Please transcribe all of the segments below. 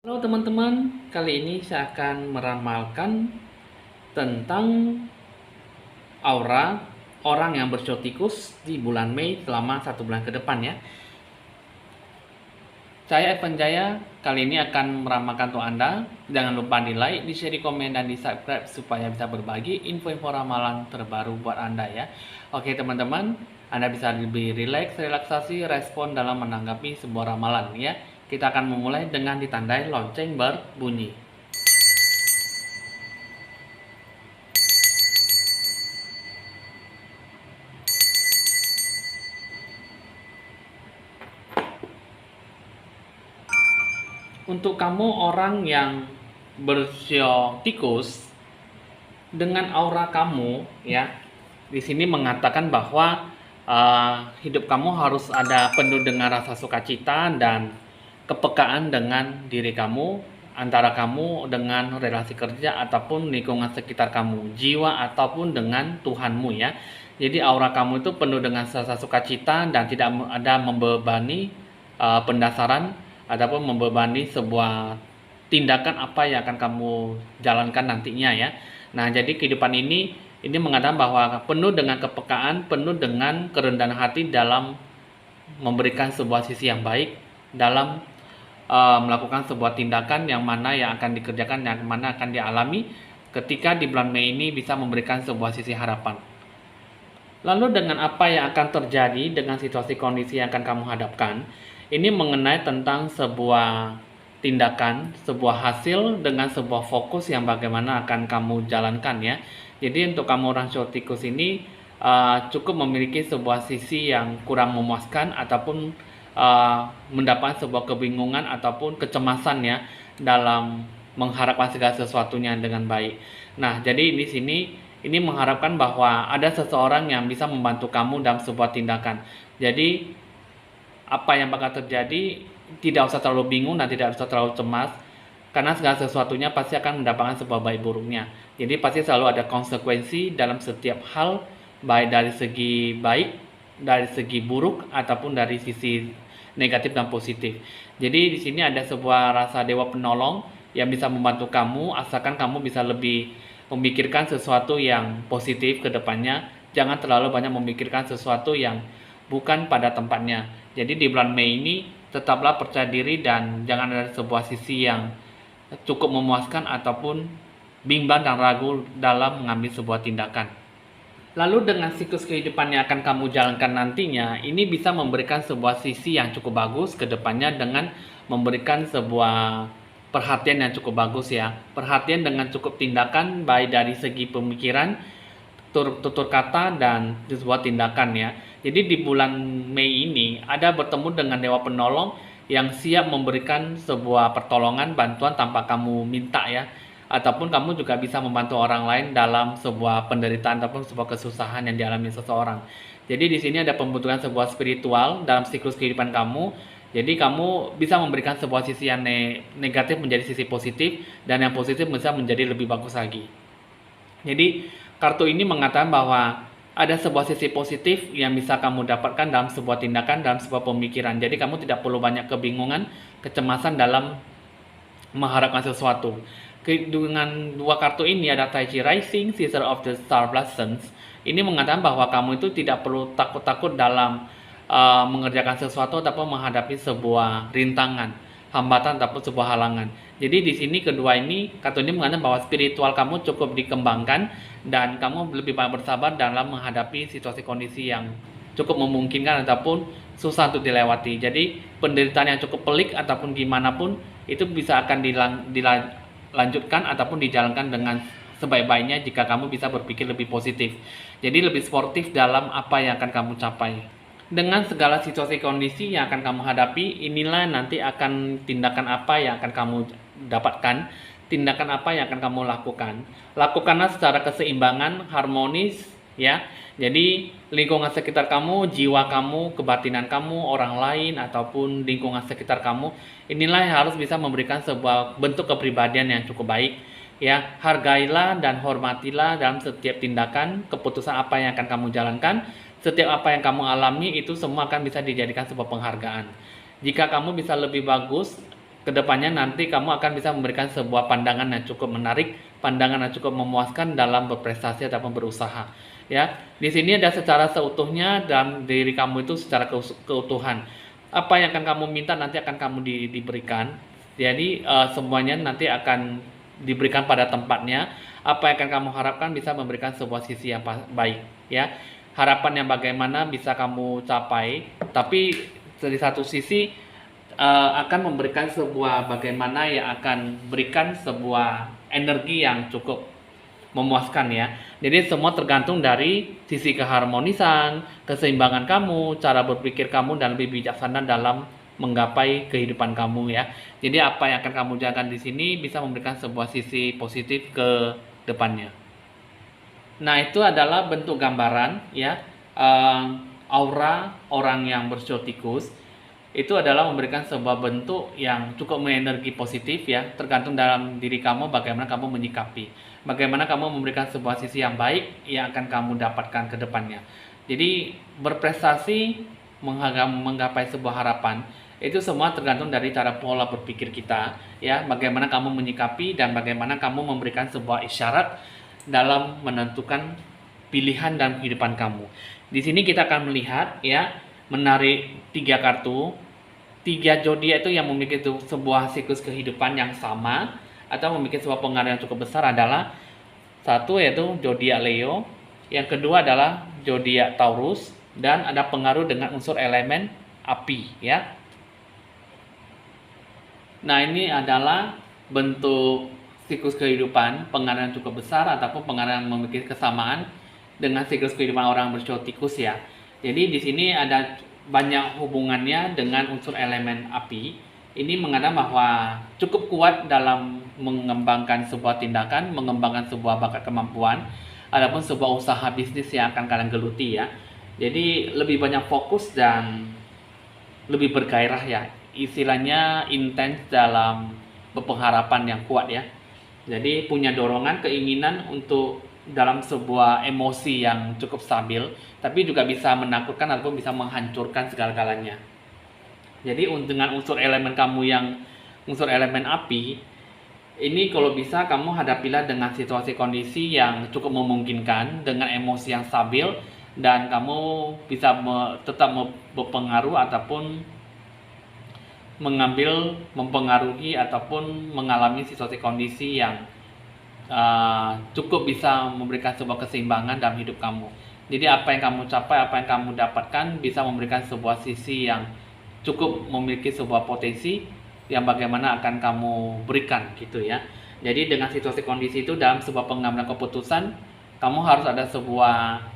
Halo teman-teman, kali ini saya akan meramalkan tentang aura orang yang bersio di bulan Mei selama 1 bulan ke depan ya. Saya Evan Jaya, kali ini akan meramalkan untuk Anda. Jangan lupa di like, di share, di komen, dan di subscribe supaya bisa berbagi info-info ramalan terbaru buat Anda ya. Oke teman-teman, Anda bisa lebih relaksasi, respon dalam menanggapi sebuah ramalan ya. Kita akan memulai dengan ditandai lonceng berbunyi. Untuk kamu orang yang bersio dengan aura kamu ya, di sini mengatakan bahwa hidup kamu harus ada penuh dengan rasa sukacita dan kepekaan dengan diri kamu, antara kamu dengan relasi kerja ataupun lingkungan sekitar kamu, jiwa ataupun dengan Tuhanmu ya. Jadi aura kamu itu penuh dengan rasa sukacita dan tidak ada membebani pendasaran ataupun membebani sebuah tindakan apa yang akan kamu jalankan nantinya ya. Nah, jadi kehidupan ini mengatakan bahwa penuh dengan kepekaan, penuh dengan kerendahan hati dalam memberikan sebuah sisi yang baik, dalam melakukan sebuah tindakan yang mana yang akan dikerjakan, yang mana akan dialami ketika di bulan Mei ini bisa memberikan sebuah sisi harapan. Lalu dengan apa yang akan terjadi dengan situasi kondisi yang akan kamu hadapkan, ini mengenai tentang sebuah tindakan, sebuah hasil dengan sebuah fokus yang bagaimana akan kamu jalankan ya. Jadi untuk kamu orang Shortikus ini cukup memiliki sebuah sisi yang kurang memuaskan ataupun mendapat sebuah kebingungan ataupun kecemasan ya dalam mengharapkan segala sesuatunya dengan baik. Nah, jadi di sini ini mengharapkan bahwa ada seseorang yang bisa membantu kamu dalam sebuah tindakan. Jadi apa yang bakal terjadi tidak usah terlalu bingung dan tidak usah terlalu cemas, karena segala sesuatunya pasti akan mendapatkan sebuah baik buruknya. Jadi pasti selalu ada konsekuensi dalam setiap hal, baik dari segi baik, dari segi buruk, ataupun dari sisi negatif dan positif. Jadi di sini ada sebuah rasa dewa penolong yang bisa membantu kamu, asalkan kamu bisa lebih memikirkan sesuatu yang positif ke depannya. Jangan terlalu banyak memikirkan sesuatu yang bukan pada tempatnya. Jadi di bulan Mei ini tetaplah percaya diri dan jangan ada sebuah sisi yang cukup memuaskan ataupun bimbang dan ragu dalam mengambil sebuah tindakan. Lalu dengan siklus kehidupan yang akan kamu jalankan nantinya, ini bisa memberikan sebuah sisi yang cukup bagus ke depannya dengan memberikan sebuah perhatian yang cukup bagus ya. Perhatian dengan cukup tindakan baik dari segi pemikiran, tutur kata, dan sebuah tindakan ya. Jadi di bulan Mei ini ada bertemu dengan dewa penolong yang siap memberikan sebuah pertolongan, bantuan tanpa kamu minta ya, ataupun kamu juga bisa membantu orang lain dalam sebuah penderitaan ataupun sebuah kesusahan yang dialami seseorang. Jadi di sini ada pembentukan sebuah spiritual dalam siklus kehidupan kamu. Jadi kamu bisa memberikan sebuah sisi yang negatif menjadi sisi positif, dan yang positif bisa menjadi lebih bagus lagi. Jadi kartu ini mengatakan bahwa ada sebuah sisi positif yang bisa kamu dapatkan dalam sebuah tindakan, dalam sebuah pemikiran. Jadi kamu tidak perlu banyak kebingungan, kecemasan dalam mengharapkan sesuatu. Dengan dua kartu ini ada Tai Chi Rising, Sister of the Star Blossoms. Ini mengatakan bahwa kamu itu tidak perlu takut-takut dalam mengerjakan sesuatu ataupun menghadapi sebuah rintangan, hambatan ataupun sebuah halangan. Jadi di sini kedua ini kartu ini mengatakan bahwa spiritual kamu cukup dikembangkan dan kamu lebih banyak bersabar dalam menghadapi situasi kondisi yang cukup memungkinkan ataupun susah untuk dilewati. Jadi penderitaan yang cukup pelik ataupun gimana pun itu bisa akan dilanjutkan ataupun dijalankan dengan sebaik-baiknya jika kamu bisa berpikir lebih positif. Jadi lebih sportif dalam apa yang akan kamu capai. Dengan segala situasi kondisi yang akan kamu hadapi, inilah nanti akan tindakan apa yang akan kamu dapatkan, tindakan apa yang akan kamu lakukan. Lakukanlah secara keseimbangan, harmonis ya. Jadi lingkungan sekitar kamu, jiwa kamu, kebatinan kamu, orang lain ataupun lingkungan sekitar kamu, inilah yang harus bisa memberikan sebuah bentuk kepribadian yang cukup baik ya. Hargailah dan hormatilah dalam setiap tindakan, keputusan apa yang akan kamu jalankan. Setiap apa yang kamu alami itu semua akan bisa dijadikan sebuah penghargaan. Jika kamu bisa lebih bagus kedepannya nanti kamu akan bisa memberikan sebuah pandangan yang cukup menarik, pandangan yang cukup memuaskan dalam berprestasi ataupun berusaha. Ya, di sini ada secara seutuhnya dalam diri kamu itu secara keutuhan. Apa yang akan kamu minta nanti akan kamu diberikan. Jadi semuanya nanti akan diberikan pada tempatnya. Apa yang akan kamu harapkan bisa memberikan sebuah sisi yang baik. Ya, harapan yang bagaimana bisa kamu capai, tapi dari satu sisi akan memberikan sebuah bagaimana yang akan berikan sebuah energi yang cukup memuaskan ya. Jadi semua tergantung dari sisi keharmonisan, keseimbangan kamu, cara berpikir kamu dan lebih bijaksana dalam menggapai kehidupan kamu ya. Jadi apa yang akan kamu jalankan di sini bisa memberikan sebuah sisi positif ke depannya. Nah, itu adalah bentuk gambaran ya, aura orang yang bersio tikus. Itu adalah memberikan sebuah bentuk yang cukup mengenergi positif ya, tergantung dalam diri kamu bagaimana kamu menyikapi, bagaimana kamu memberikan sebuah sisi yang baik yang akan kamu dapatkan ke depannya. Jadi berprestasi, menggapai sebuah harapan, itu semua tergantung dari cara pola berpikir kita ya, bagaimana kamu menyikapi dan bagaimana kamu memberikan sebuah isyarat dalam menentukan pilihan dalam kehidupan kamu. Di sini kita akan melihat ya, menarik 3 kartu, 3 zodiak itu yang memiliki sebuah siklus kehidupan yang sama atau memiliki sebuah pengaruh yang cukup besar adalah satu yaitu zodiak Leo, yang kedua adalah zodiak Taurus, dan ada pengaruh dengan unsur elemen api ya. Nah, ini adalah bentuk siklus kehidupan, pengaruh yang cukup besar ataupun pengaruh yang memiliki kesamaan dengan siklus kehidupan orang bersio tikus ya. Jadi di sini ada banyak hubungannya dengan unsur elemen api. Ini mengatakan bahwa cukup kuat dalam mengembangkan sebuah tindakan, mengembangkan sebuah bakat kemampuan, ataupun sebuah usaha bisnis yang akan kalian geluti ya. Jadi lebih banyak fokus dan lebih bergairah ya. Istilahnya intens dalam berpengharapan yang kuat ya. Jadi punya dorongan, keinginan untuk dalam sebuah emosi yang cukup stabil, tapi juga bisa menakutkan ataupun bisa menghancurkan segala-galanya. Jadi dengan unsur elemen kamu yang unsur elemen api, ini kalau bisa kamu hadapilah dengan situasi kondisi yang cukup memungkinkan dengan emosi yang stabil, dan kamu bisa tetap berpengaruh ataupun mempengaruhi ataupun mengalami situasi kondisi yang cukup bisa memberikan sebuah keseimbangan dalam hidup kamu. Jadi apa yang kamu capai, apa yang kamu dapatkan bisa memberikan sebuah sisi yang cukup memiliki sebuah potensi yang bagaimana akan kamu berikan gitu ya. Jadi dengan situasi kondisi itu dalam sebuah pengambilan keputusan, kamu harus ada sebuah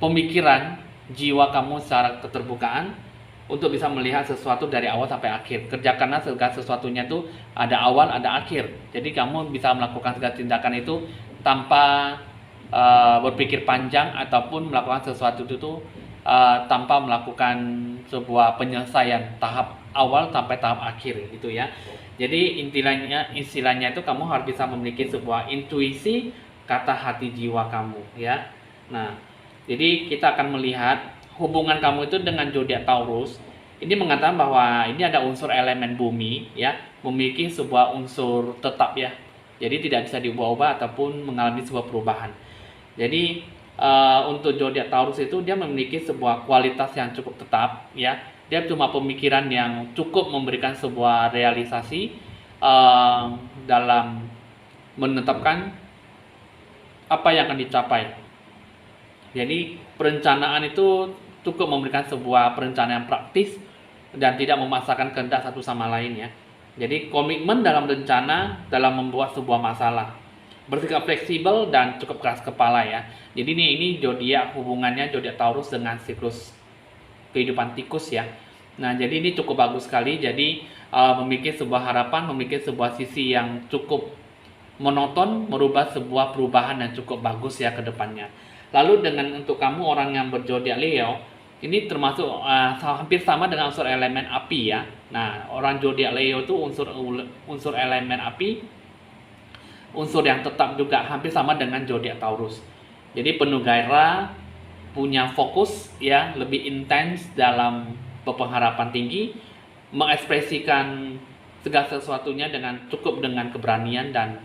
pemikiran jiwa kamu secara keterbukaan untuk bisa melihat sesuatu dari awal sampai akhir. Kerjakanlah segala sesuatunya itu ada awal, ada akhir. Jadi kamu bisa melakukan segala tindakan itu tanpa berpikir panjang ataupun melakukan sesuatu itu tanpa melakukan sebuah penyelesaian tahap awal sampai tahap akhir gitu ya. Jadi istilahnya itu kamu harus bisa memiliki sebuah intuisi kata hati jiwa kamu ya. Nah, jadi kita akan melihat hubungan kamu itu dengan zodiak Taurus. Ini mengatakan bahwa ini ada unsur elemen bumi ya, memiliki sebuah unsur tetap ya. Jadi tidak bisa diubah-ubah ataupun mengalami sebuah perubahan. Jadi untuk zodiak Taurus itu dia memiliki sebuah kualitas yang cukup tetap ya. Dia cuma pemikiran yang cukup memberikan sebuah realisasi dalam menetapkan apa yang akan dicapai. Jadi perencanaan itu cukup memberikan sebuah perencanaan yang praktis dan tidak memaksakan kehendak satu sama lain ya. Jadi komitmen dalam rencana dalam membuat sebuah masalah, bersikap fleksibel dan cukup keras kepala ya. Jadi ini zodiak hubungannya zodiak Taurus dengan siklus kehidupan tikus ya. Nah, jadi ini cukup bagus sekali. Jadi memiliki sebuah harapan, memiliki sebuah sisi yang cukup monoton, merubah sebuah perubahan yang cukup bagus ya ke depannya. Lalu dengan untuk kamu orang yang berzodiak Leo, ini termasuk hampir sama dengan unsur elemen api ya. Nah, orang zodiak Leo itu unsur elemen api, unsur yang tetap juga hampir sama dengan zodiak Taurus. Jadi penuh gairah, punya fokus ya, lebih intens dalam berpengharapan tinggi, mengekspresikan segala sesuatunya dengan keberanian dan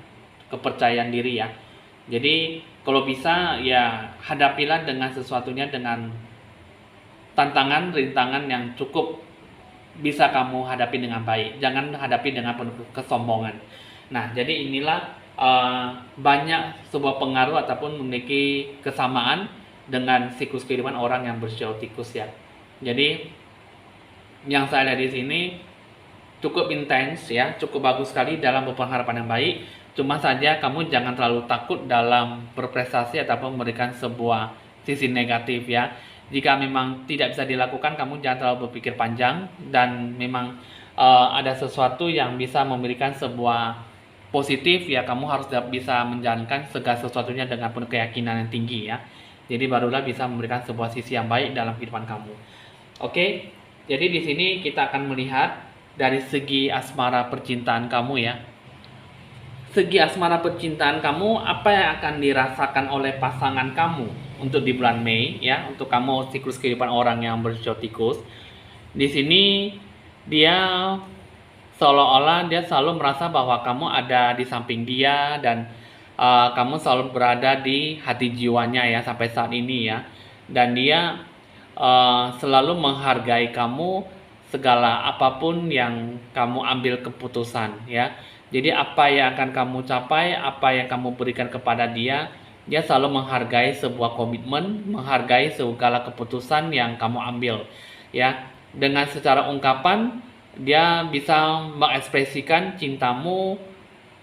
kepercayaan diri ya. Jadi kalau bisa ya hadapilah dengan sesuatunya dengan tantangan, rintangan yang cukup bisa kamu hadapi dengan baik. Jangan hadapi dengan penuh kesombongan. Nah, jadi inilah banyak sebuah pengaruh ataupun memiliki kesamaan dengan siklus kehidupan orang yang bersiotikus ya. Jadi yang saya lihat di sini cukup intens ya, cukup bagus sekali dalam berpengharapan yang baik. Cuma saja kamu jangan terlalu takut dalam berprestasi ataupun memberikan sebuah sisi negatif ya. Jika memang tidak bisa dilakukan, kamu jangan terlalu berpikir panjang dan memang ada sesuatu yang bisa memberikan sebuah positif ya, kamu harus bisa menjalankan segala sesuatunya dengan penuh keyakinan yang tinggi ya. Jadi barulah bisa memberikan sebuah sisi yang baik dalam kehidupan kamu. Oke, jadi di sini kita akan melihat dari segi asmara percintaan kamu ya. Segi asmara percintaan kamu, apa yang akan dirasakan oleh pasangan kamu untuk di bulan Mei ya, untuk kamu siklus kehidupan orang yang bersiotikus. Di sini dia seolah-olah dia selalu merasa bahwa kamu ada di samping dia dan kamu selalu berada di hati jiwanya ya sampai saat ini ya. Dan dia selalu menghargai kamu segala apapun yang kamu ambil keputusan ya. Jadi apa yang akan kamu capai, apa yang kamu berikan kepada dia, dia selalu menghargai sebuah komitmen, menghargai segala keputusan yang kamu ambil ya. Dengan secara ungkapan dia bisa mengekspresikan cintamu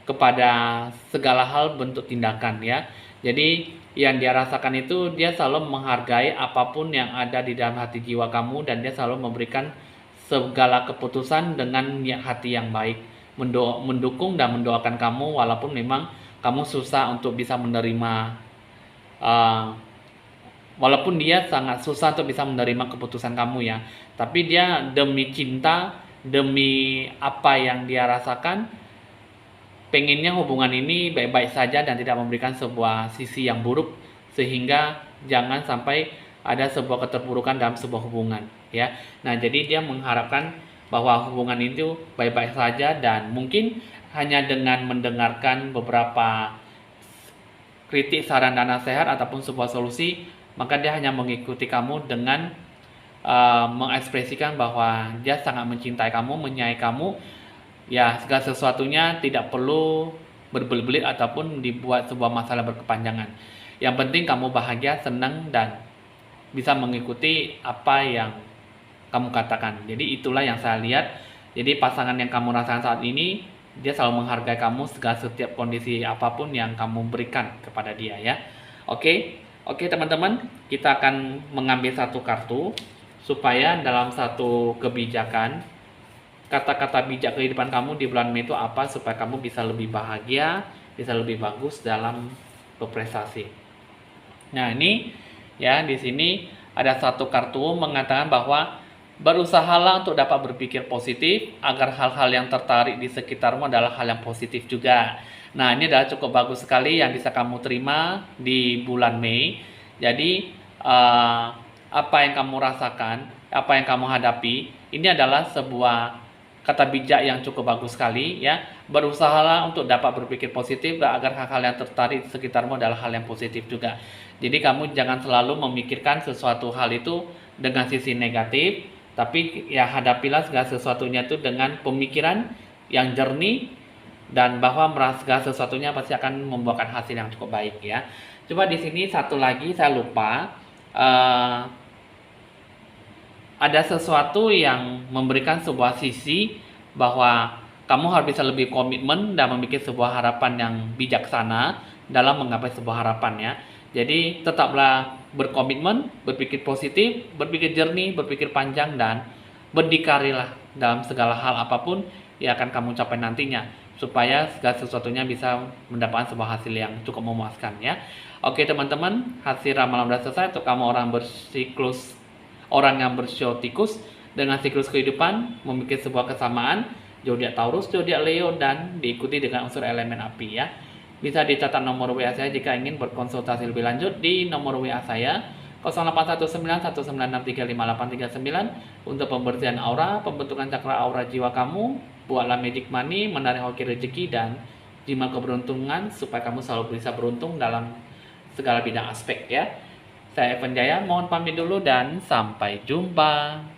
kepada segala hal bentuk tindakan ya. Jadi yang dia rasakan itu dia selalu menghargai apapun yang ada di dalam hati jiwa kamu dan dia selalu memberikan segala keputusan dengan niat hati yang baik, mendukung dan mendoakan kamu walaupun memang kamu susah untuk bisa menerima walaupun dia sangat susah untuk bisa menerima keputusan kamu ya, tapi dia demi cinta, demi apa yang dia rasakan, pengennya hubungan ini baik-baik saja dan tidak memberikan sebuah sisi yang buruk sehingga jangan sampai ada sebuah keterpurukan dalam sebuah hubungan ya. Nah, jadi dia mengharapkan bahwa hubungan itu baik-baik saja dan mungkin hanya dengan mendengarkan beberapa kritik, saran dan nasihat ataupun sebuah solusi, maka dia hanya mengikuti kamu dengan mengekspresikan bahwa dia sangat mencintai kamu, menyayangi kamu ya, segala sesuatunya tidak perlu berbelit-belit ataupun dibuat sebuah masalah berkepanjangan. Yang penting kamu bahagia, senang dan bisa mengikuti apa yang kamu katakan. Jadi itulah yang saya lihat. Jadi pasangan yang kamu rasakan saat ini, dia selalu menghargai kamu segala setiap kondisi apapun yang kamu berikan kepada dia ya. Oke teman-teman, kita akan mengambil satu kartu supaya dalam satu kebijakan, kata-kata bijak kehidupan kamu di bulan Mei itu apa supaya kamu bisa lebih bahagia, bisa lebih bagus dalam berprestasi. Nah, ini ya, di sini ada satu kartu mengatakan bahwa berusahalah untuk dapat berpikir positif agar hal-hal yang tertarik di sekitarmu adalah hal yang positif juga. Nah, ini adalah cukup bagus sekali yang bisa kamu terima di bulan Mei. Jadi apa yang kamu rasakan, apa yang kamu hadapi, ini adalah sebuah kata bijak yang cukup bagus sekali ya. Berusahalah untuk dapat berpikir positif agar hal-hal yang tertarik di sekitarmu adalah hal yang positif juga. Jadi kamu jangan selalu memikirkan sesuatu hal itu dengan sisi negatif, tapi ya hadapilah segala sesuatunya itu dengan pemikiran yang jernih dan bahwa segala sesuatunya pasti akan membuahkan hasil yang cukup baik ya. Coba di sini satu lagi saya lupa, ada sesuatu yang memberikan sebuah sisi bahwa kamu harus bisa lebih komitmen dan memiliki sebuah harapan yang bijaksana dalam menggapai sebuah harapan ya. Jadi tetaplah berkomitmen, berpikir positif, berpikir jernih, berpikir panjang dan berdikarilah dalam segala hal apapun yang akan kamu capai nantinya supaya segala sesuatunya bisa mendapatkan sebuah hasil yang cukup memuaskan ya. Oke teman-teman, hasil ramalan sudah selesai untuk kamu orang yang bersiotikus dengan siklus kehidupan memiliki sebuah kesamaan zodiak Taurus, zodiak Leo dan diikuti dengan unsur elemen api ya. Bisa dicatat nomor WA saya jika ingin berkonsultasi lebih lanjut di nomor WA saya 081919635839 untuk pembersihan aura, pembentukan cakra aura jiwa kamu, buatlah magic money, menarik hoki rezeki dan jimat keberuntungan supaya kamu selalu bisa beruntung dalam segala bidang aspek ya. Saya Evan Jaya, mohon pamit dulu dan sampai jumpa.